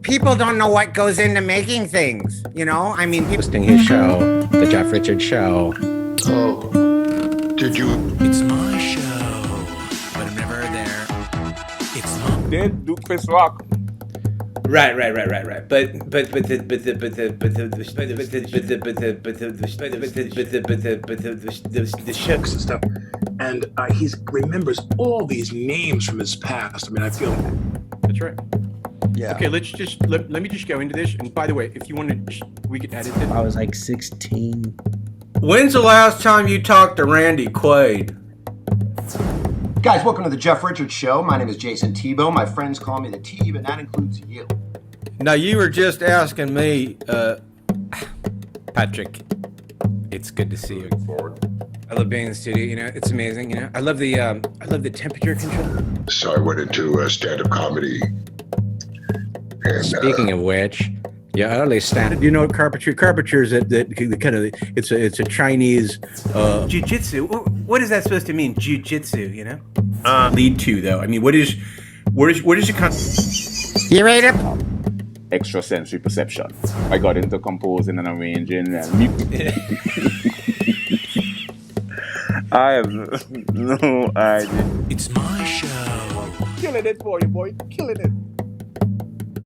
people don't know what goes into making things, you know? I mean, people Hosting his show, The Jeff Richards Show. Oh, did you? It's my show, but I'm never there. It's my... Then do Chris Rock. Right. But the shooks and stuff, and he remembers all these names from his past. I mean, I feel that's right. Yeah. Okay, let me just go into this. And by the way, if you want to, we could edit it. I was like 16. When's the last time you talked to Randy Quaid? Guys, welcome to the Jeff Richards Show. My name is Jason Tebow. My friends call me the T, but that includes you. Now, you were just asking me, Patrick, it's good to see you. I love being in the studio, you know, it's amazing, you know. I love the temperature control. So I went into stand-up comedy. And, Speaking of which, your early stand. You know what carpentry is that kind of it's a Chinese jiu-jitsu. What is that supposed to mean? Jiu-jitsu, you know? lead to though. I mean, where does your You ready to? Extrasensory perception. I got into composing and arranging and I have no idea. It's my show. Killing it for you, boy. Killing it.